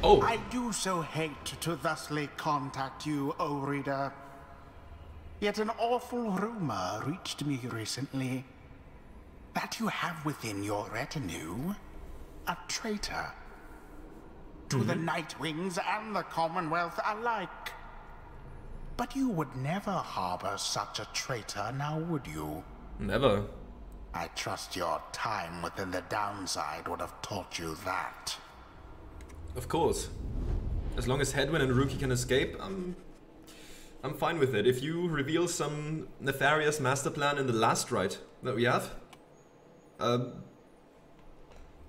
Oh! I do so hate to thusly contact you, O reader. Yet an awful rumor reached me recently that you have within your retinue a traitor to the Nightwings and the Commonwealth alike. But you would never harbor such a traitor, now would you? Never. I trust your time within the downside would have taught you that. Of course. As long as Hedwyn and Rookie can escape, I'm fine with it. If you reveal some nefarious master plan in the last rite that we have,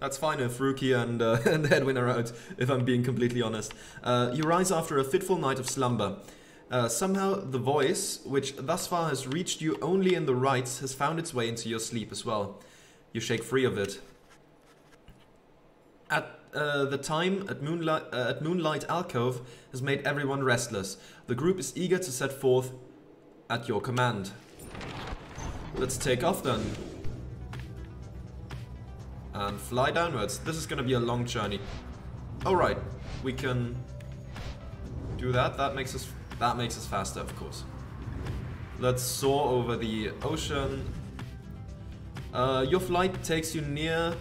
that's fine if Rookie and Hedwyn are out, if I'm being completely honest. You rise after a fitful night of slumber. Somehow the voice, which thus far has reached you only in the rites, has found its way into your sleep as well. You shake free of it. At the time at Moonlight Alcove has made everyone restless. The group is eager to set forth at your command. Let's take off then. And fly downwards. This is gonna be a long journey. Alright, we can do that. That makes us faster, of course. Let's soar over the ocean. Your flight takes you near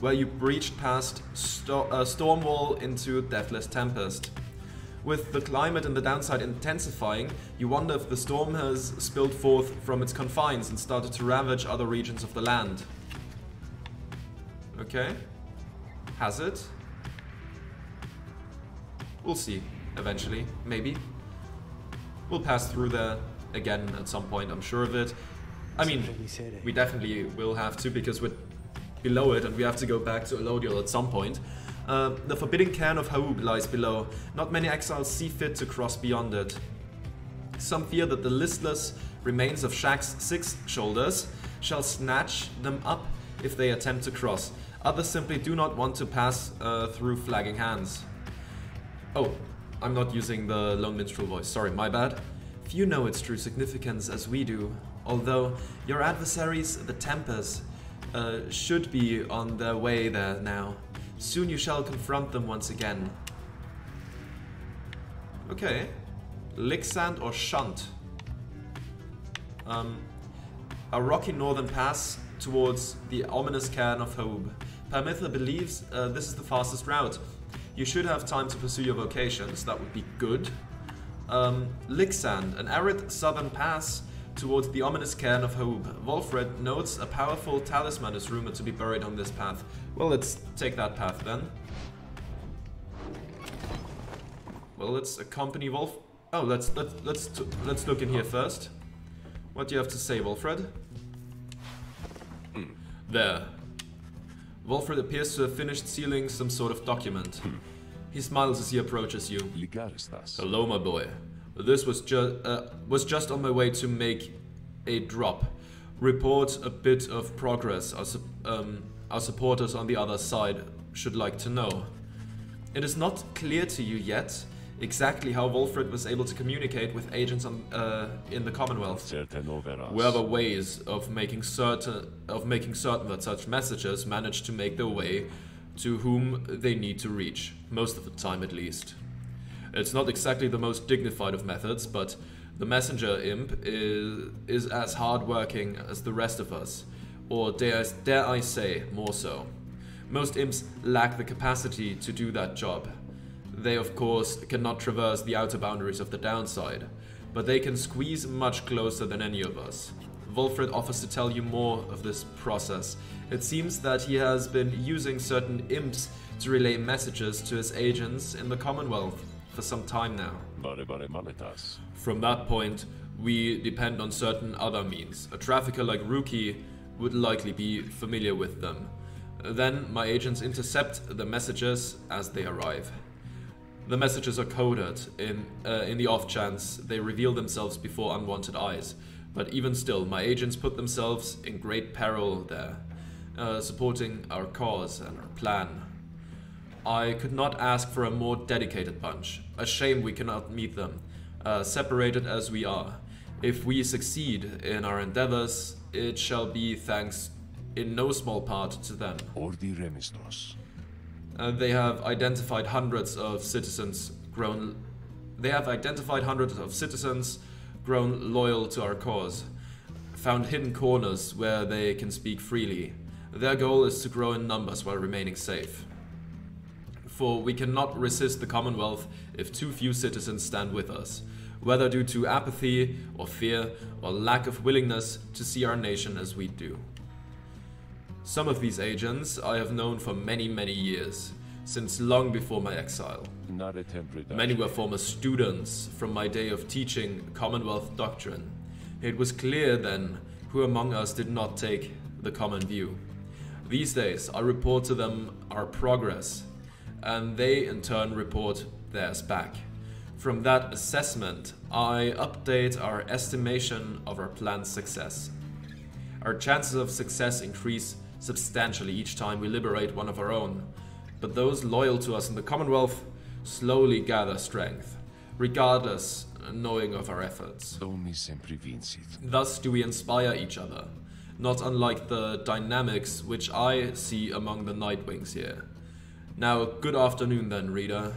where you breached past Stormwall into Deathless Tempest. With the climate and the downside intensifying, you wonder if the storm has spilled forth from its confines and started to ravage other regions of the land. Okay. Has it? We'll see. Eventually. Maybe. We'll pass through there again at some point, I'm sure of it. I mean, we definitely will have to because we're below it and we have to go back to Elodial at some point. The forbidden cairn of Haub lies below. Not many exiles see fit to cross beyond it. Some fear that the listless remains of Shaq's six shoulders shall snatch them up if they attempt to cross. Others simply do not want to pass through flagging hands. Oh, I'm not using the lone minstrel voice, sorry, my bad. Few know its true significance as we do, although your adversaries, the Tempers, should be on their way there now. Soon you shall confront them once again. Okay. Licksand or Shunt? A rocky northern pass towards the ominous cairn of Haub. Parmitha believes this is the fastest route. You should have time to pursue your vocations, that would be good. Licksand, an arid southern pass towards the ominous cairn of Haub. Wolfred notes a powerful talisman is rumored to be buried on this path. Well, let's take that path then. Well, let's accompany Wolf. Oh, let's look in here first. What do you have to say, Wolfred? There. Wolfred appears to have finished sealing some sort of document. He smiles as he approaches you. Hello, my boy. This was just on my way to make a drop. Report a bit of progress our supporters on the other side should like to know. It is not clear to you yet exactly how Wolfred was able to communicate with agents in the Commonwealth. We have a ways of making certain that such messages manage to make their way to whom they need to reach, most of the time at least. It's not exactly the most dignified of methods, but the messenger imp is as hard-working as the rest of us, or dare I say, more so. Most imps lack the capacity to do that job. They, of course, cannot traverse the outer boundaries of the downside, but they can squeeze much closer than any of us. Wolfred offers to tell you more of this process. It seems that he has been using certain imps to relay messages to his agents in the Commonwealth for some time now. From that point, we depend on certain other means. A trafficker like Rookie would likely be familiar with them. Then my agents intercept the messages as they arrive. The messages are coded in the off chance they reveal themselves before unwanted eyes. But even still, my agents put themselves in great peril there, supporting our cause and our plan. I could not ask for a more dedicated bunch. A shame we cannot meet them, separated as we are. If we succeed in our endeavors, it shall be thanks in no small part to them. They have identified hundreds of citizens grown loyal to our cause, found hidden corners where they can speak freely. Their goal is to grow in numbers while remaining safe. For we cannot resist the Commonwealth if too few citizens stand with us, whether due to apathy or fear or lack of willingness to see our nation as we do. Some of these agents I have known for many, many years, since long before my exile. Many were former students from my day of teaching Commonwealth doctrine. It was clear then who among us did not take the common view. These days I report to them our progress, and they in turn report theirs back. From that assessment, I update our estimation of our plan's success. Our chances of success increase substantially each time we liberate one of our own, but those loyal to us in the Commonwealth slowly gather strength, regardless knowing of our efforts. Thus do we inspire each other, not unlike the dynamics which I see among the Nightwings here. Now, good afternoon then, reader.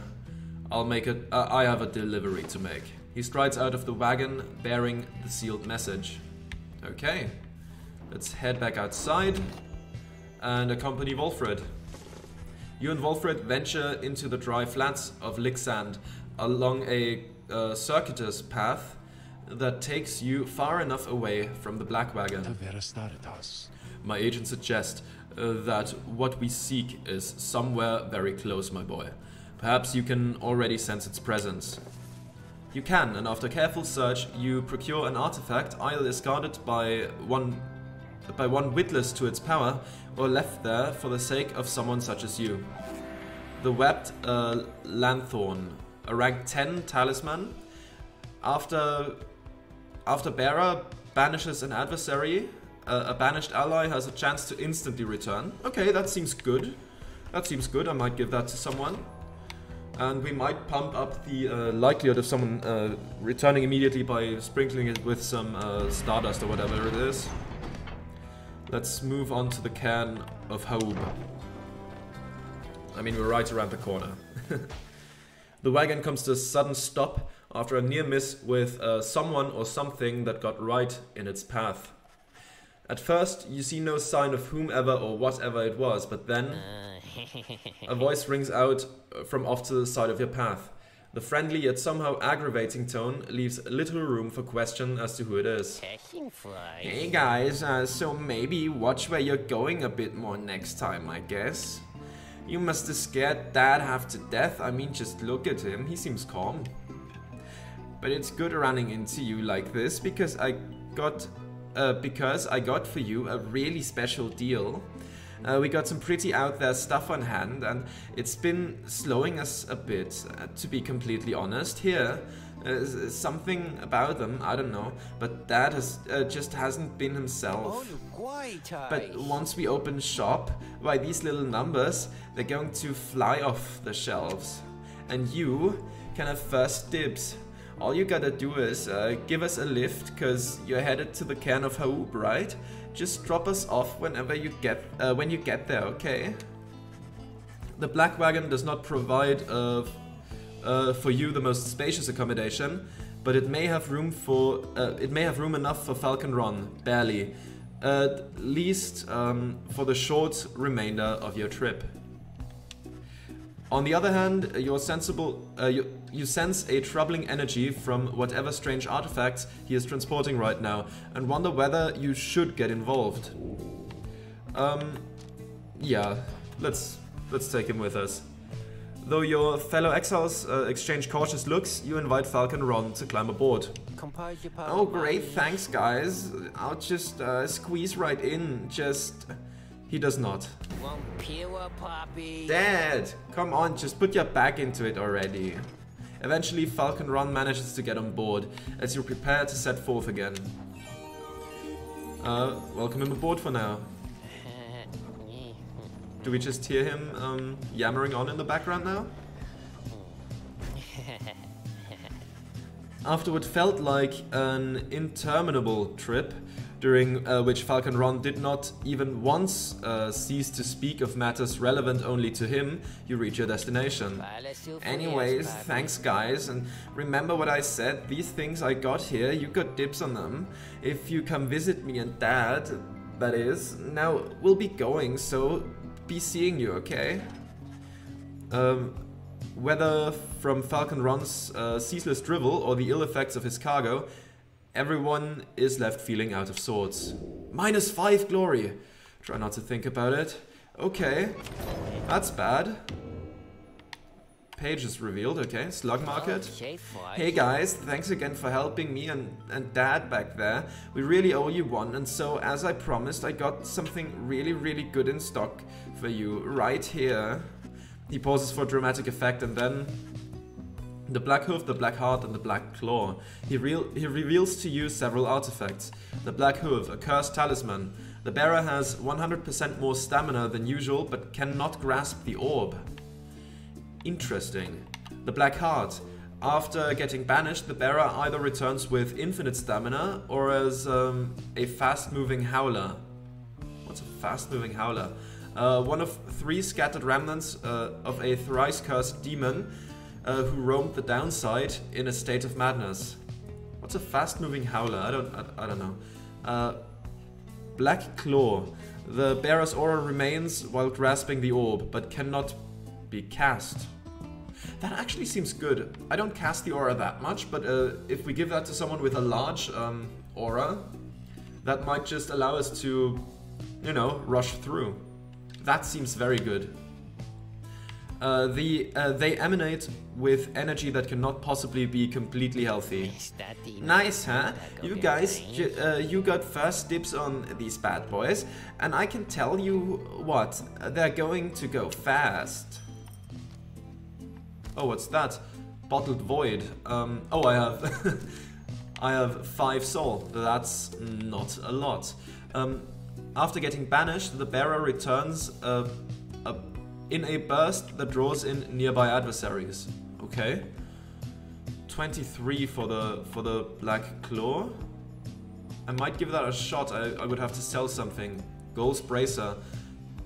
I have a delivery to make. He strides out of the wagon, bearing the sealed message. Okay, let's head back outside and accompany Wolfred. You and Wolfred venture into the dry flats of Licksand along a circuitous path that takes you far enough away from the Black Wagon. My agents suggest that what we seek is somewhere very close, my boy. Perhaps you can already sense its presence. You can, and after careful search, you procure an artifact either discarded by one witless to its power, or left there for the sake of someone such as you. The webbed lanthorn, a rank 10 talisman. After bearer banishes an adversary, a banished ally has a chance to instantly return. Okay, that seems good. That seems good. I might give that to someone. And we might pump up the likelihood of someone returning immediately by sprinkling it with some stardust or whatever it is. Let's move on to the cairn of Haub. I mean, we're right around the corner. The wagon comes to a sudden stop after a near miss with someone or something that got right in its path. At first, you see no sign of whomever or whatever it was, but then a voice rings out from off to the side of your path. The friendly yet somehow aggravating tone leaves little room for question as to who it is. Hey guys, so maybe watch where you're going a bit more next time, I guess. You must have scared Dad half to death. I mean, just look at him, he seems calm. But it's good running into you like this because I got for you a really special deal. We got some pretty out there stuff on hand, and it's been slowing us a bit, to be completely honest. Here, something about them, I don't know, but Dad has just hasn't been himself. But once we open shop, why, these little numbers, they're going to fly off the shelves. And you can have first dibs. All you gotta do is give us a lift, cause you're headed to the cairn of Haub, right? Just drop us off whenever you get when you get there, okay? The Black Wagon does not provide for you the most spacious accommodation, but it may have room enough for Falcon Run, barely, at least for the short remainder of your trip. On the other hand, you sense a troubling energy from whatever strange artifacts he is transporting right now, and wonder whether you should get involved. Yeah, let's take him with us. Though your fellow exiles exchange cautious looks, you invite Falcon Ron to climb aboard. Oh great, thanks guys. I'll just squeeze right in, just... He does not. Dad, come on, just put your back into it already. Eventually, Falcon Ron manages to get on board as you prepare to set forth again. Welcome him aboard for now. Do we just hear him yammering on in the background now? After what felt like an interminable trip, during which Falcon Ron did not even once cease to speak of matters relevant only to him, you reach your destination. Anyways, thanks guys, and remember what I said, these things I got here, you got dibs on them. If you come visit me and Dad, that is, now we'll be going, so be seeing you, okay? Whether from Falcon Ron's ceaseless drivel or the ill effects of his cargo, everyone is left feeling out of sorts. -5 glory. Try not to think about it. Okay, that's bad. Page is revealed, okay. Slug market. Hey guys, thanks again for helping me and Dad back there. We really owe you one, and so as I promised, I got something really good in stock for you right here. He pauses for dramatic effect and then the Black Hoof, the Black Heart, and the Black Claw. He reveals to you several artifacts. The Black Hoof, a cursed talisman. The bearer has 100% more stamina than usual, but cannot grasp the orb. Interesting. The Black Heart. After getting banished, the bearer either returns with infinite stamina or as a fast-moving howler. What's a fast-moving howler? One of 3 scattered remnants of a thrice-cursed demon who roamed the downside in a state of madness. What's a fast-moving howler? I don't know. Black Claw. The bearer's aura remains while grasping the orb, but cannot be cast. That actually seems good. I don't cast the aura that much, but if we give that to someone with a large aura, that might just allow us to, you know, rush through. That seems very good. They emanate with energy that cannot possibly be completely healthy. Nice, huh? You guys, you got first dibs on these bad boys, and I can tell you what, they're going to go fast. Oh, what's that? Bottled Void. Oh, I have I have 5 soul. That's not a lot. After getting banished, the bearer returns in a burst that draws in nearby adversaries. Okay. 23 for the Black Claw. I might give that a shot. I would have to sell something. Ghoul's Bracer.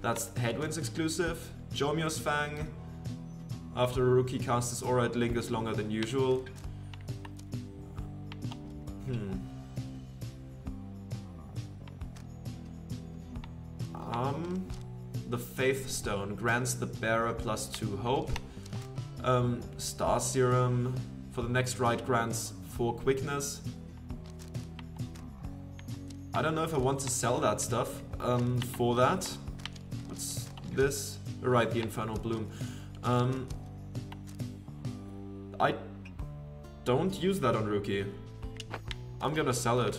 That's Headwinds exclusive. Jomyo's Fang. After a rookie casts his aura, it lingers longer than usual. The Faith Stone grants the bearer +2 hope. Star Serum for the next ride grants 4 quickness. I don't know if I want to sell that stuff for that. What's this? Right, the Infernal Bloom. I don't use that on Rookie. I'm gonna sell it.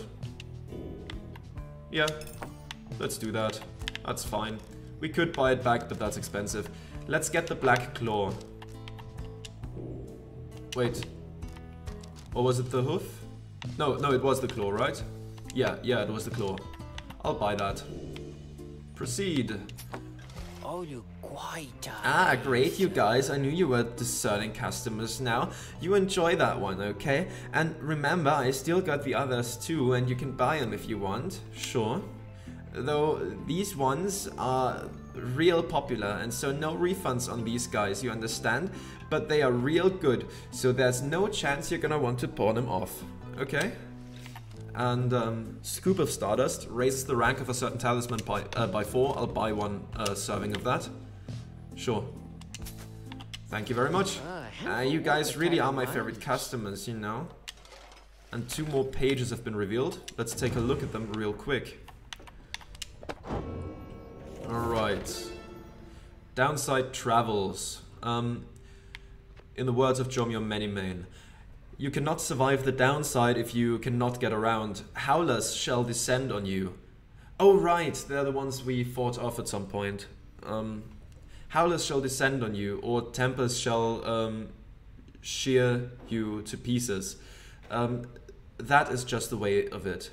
Yeah, let's do that. That's fine. We could buy it back, but that's expensive. Let's get the Black Claw. Wait. Or was it the hoof? No, it was the claw, right? Yeah, it was the claw. I'll buy that. Proceed. Ah, great, you guys. I knew you were discerning customers now. You enjoy that one, okay? And remember, I still got the others too, and you can buy them if you want. Sure. Though these ones are real popular, and so no refunds on these guys, you understand? But they are real good, so there's no chance you're gonna want to pawn them off. Okay? And Scoop of Stardust raises the rank of a certain talisman by 4. I'll buy one serving of that. Sure. Thank you very much. You guys really are my favorite customers, you know? And 2 more pages have been revealed. Let's take a look at them real quick. Alright. Downside Travels. In the words of Jomyo Manimane, you cannot survive the downside if you cannot get around. Howlers shall descend on you. Oh right, they're the ones we fought off at some point. Howlers shall descend on you, or tempers shall shear you to pieces. That is just the way of it.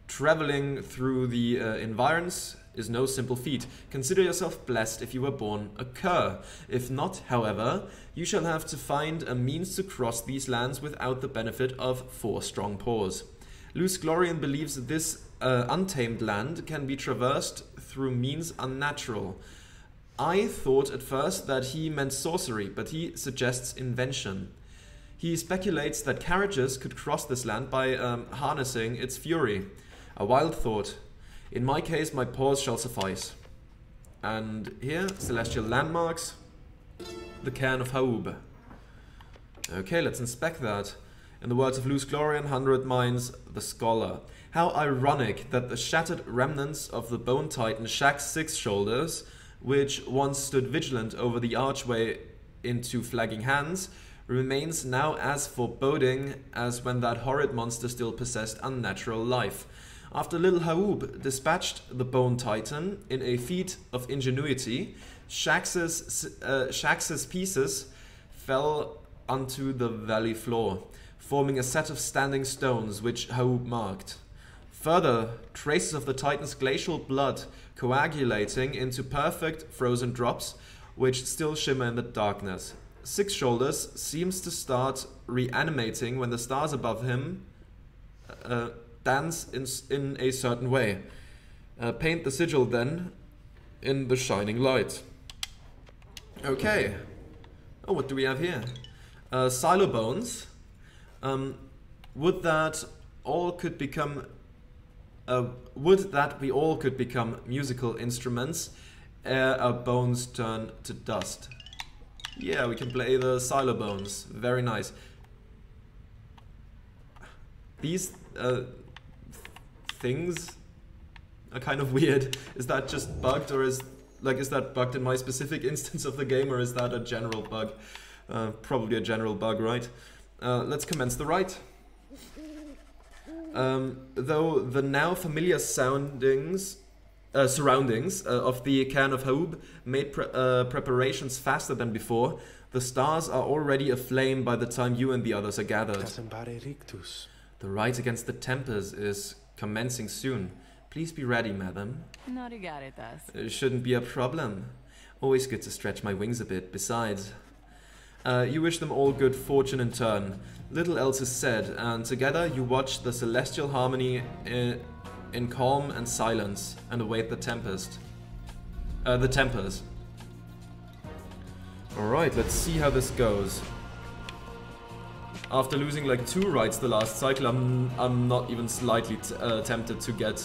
Traveling through the environs is no simple feat. Consider yourself blessed if you were born a cur. If not, however, you shall have to find a means to cross these lands without the benefit of 4 strong paws. Luce Glorian believes that this untamed land can be traversed through means unnatural. I thought at first that he meant sorcery, but he suggests invention. He speculates that carriages could cross this land by harnessing its fury. A wild thought. In my case, my pause shall suffice. And here, celestial landmarks. The Cairn of Haub. Okay, let's inspect that. In the words of Luce Glorian, 100 Mines, the Scholar. How ironic that the shattered remnants of the Bone Titan Shaxx Six Shoulders, which once stood vigilant over the archway into Flagging Hands, remains now as foreboding as when that horrid monster still possessed unnatural life. After little Haub dispatched the Bone Titan in a feat of ingenuity, Shaxx's pieces fell onto the valley floor, forming a set of standing stones which Haub marked. Further, traces of the Titan's glacial blood coagulating into perfect frozen drops, which still shimmer in the darkness. Six Shoulders seems to start reanimating when the stars above him dance in a certain way. Paint the sigil then in the shining light. Okay. Oh, what do we have here? Silo bones. Would that we all could become musical instruments ere our bones turn to dust? Yeah, we can play the silo bones. Very nice. These things are kind of weird. Is that just bugged, or is that bugged in my specific instance of the game, or is that a general bug? Probably a general bug, right? Let's commence the rite. Though the now familiar surroundings of the Cairn of Haub made preparations faster than before, the stars are already aflame by the time you and the others are gathered. The rite against the Tempers is commencing soon. Please be ready, madam. It shouldn't be a problem. Always good to stretch my wings a bit. Besides, you wish them all good fortune in turn. Little else is said, and together you watch the celestial harmony in calm and silence, and await the Tempers. Alright, let's see how this goes. After losing like 2 rights the last cycle, I'm not even slightly tempted to get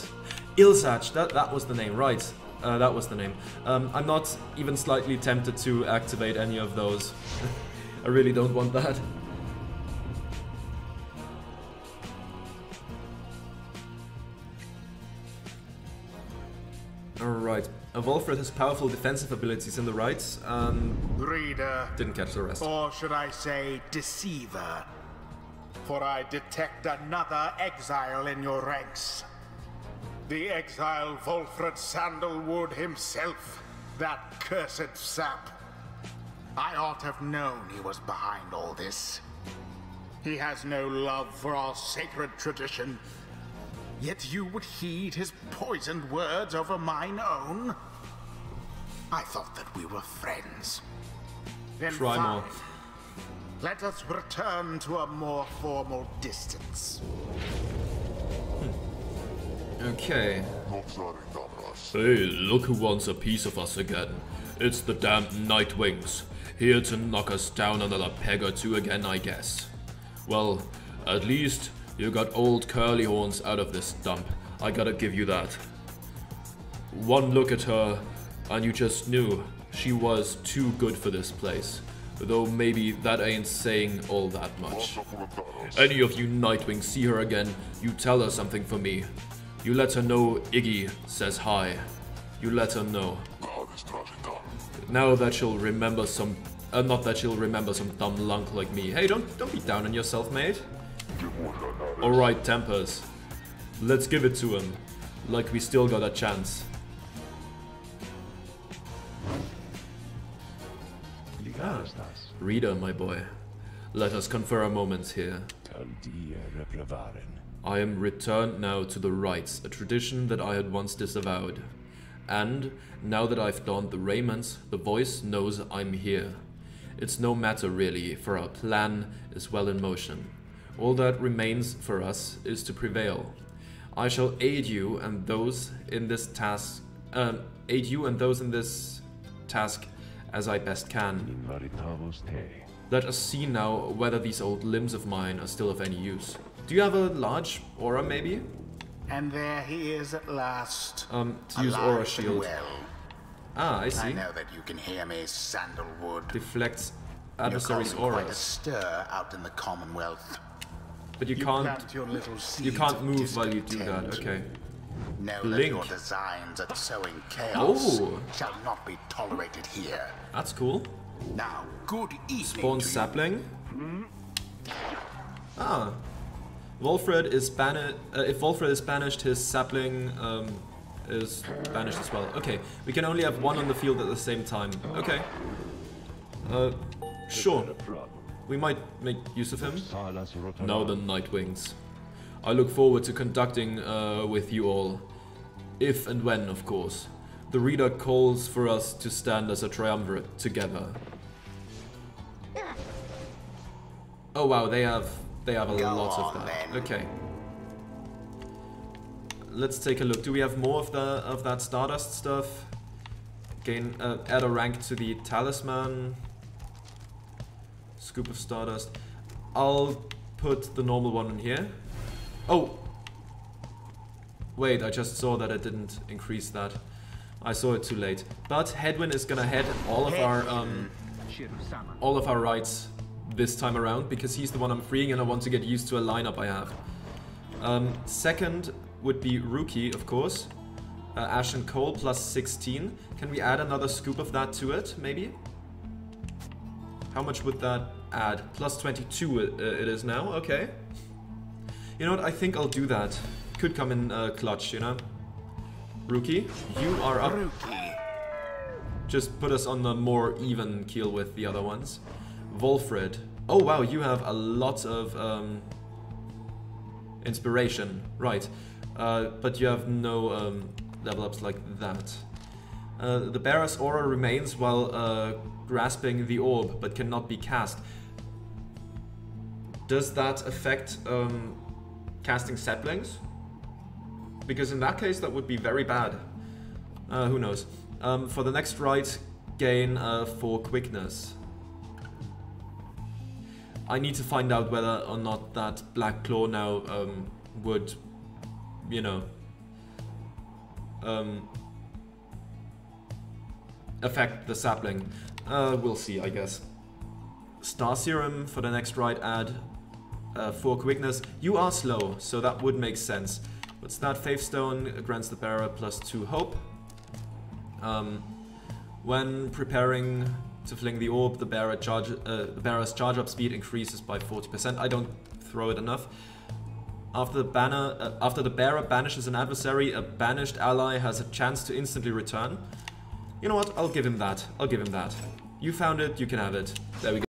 Ilsach. That was the name, right? That was the name. I'm not even slightly tempted to activate any of those. I really don't want that. Alright. Volfred has powerful defensive abilities in the rights. Reader. Didn't catch the rest. Or should I say deceiver? For I detect another exile in your ranks. The exile Volfred Sandalwood himself. That cursed sap. I ought to have known he was behind all this. He has no love for our sacred tradition. Yet you would heed his poisoned words over mine own? I thought that we were friends. Then try fine. more. Let us return to a more formal distance. Okay. Hey, look who wants a piece of us again. It's the damned Nightwings. Here to knock us down another peg or two again, I guess. Well, at least you got old curly horns out of this dump. I gotta give you that. One look at her, and you just knew she was too good for this place. Though maybe that ain't saying all that much. Any of you Nightwings see her again, you tell her something for me. You let her know Iggy says hi. You let her know. Now that she'll remember some... not that she'll remember some dumb lunk like me. Hey, don't be down on yourself, mate. Alright, Tempers. Let's give it to him. Like we still got a chance. Reader, my boy. Let us confer a moment here. I am returned now to the rites, a tradition that I had once disavowed. And, now that I've donned the raiments, the voice knows I'm here. It's no matter really, for our plan is well in motion. All that remains for us is to prevail. I shall aid you and those in this task as I best can. Let us see now whether these old limbs of mine are still of any use. Do you have a large aura, maybe? And there he is at last. To use aura shield. Well. Ah, I see. I know that you can hear me, Sandalwood. Deflects adversaries' auras. Quite a stir out in the Commonwealth. But you can't move while you do that. Okay. Know Blink. that your designs at sowing chaos shall not be tolerated here. That's cool. Now, good evening. Spawn sapling. Ah. Wolfred is banished. If Wolfred is banished, his sapling is banished as well. Okay, we can only have one on the field at the same time. Okay. Sure. We might make use of him. Now the Nightwings. I look forward to conducting with you all. If and when, of course. The reader calls for us to stand as a triumvirate together. Oh wow, they have a lot of that. Then. Okay. Let's take a look. Do we have more of that Stardust stuff? Gain add a rank to the talisman. Scoop of Stardust. I'll put the normal one in here. Oh! Wait, I just saw that it didn't increase that. I saw it too late. But Hedwyn is gonna head all of our rights this time around because he's the one I'm freeing and I want to get used to a lineup I have. Second would be Rookie, of course. Ash and Coal plus 16. Can we add another scoop of that to it, maybe? How much would that add? Plus 22 it is now, okay. You know what, I think I'll do that. Could come in clutch, you know. Rookie, you are up. Rookie. Just put us on the more even keel with the other ones. Wolfred. Oh wow, you have a lot of inspiration, right. But you have no level ups like that. The bearer's aura remains while grasping the orb, but cannot be cast. Does that affect casting saplings? Because in that case, that would be very bad. Who knows? For the next rite, gain 4 quickness. I need to find out whether or not that Black Claw now would, you know, affect the sapling. We'll see, I guess. Star Serum for the next rite, add 4 quickness. You are slow, so that would make sense. What's that? Faith Stone grants the bearer plus 2 hope. When preparing to fling the orb, the bearer's charge up speed increases by 40%. I don't throw it enough. After the bearer banishes an adversary, a banished ally has a chance to instantly return. You know what? I'll give him that. You found it, you can have it. There we go.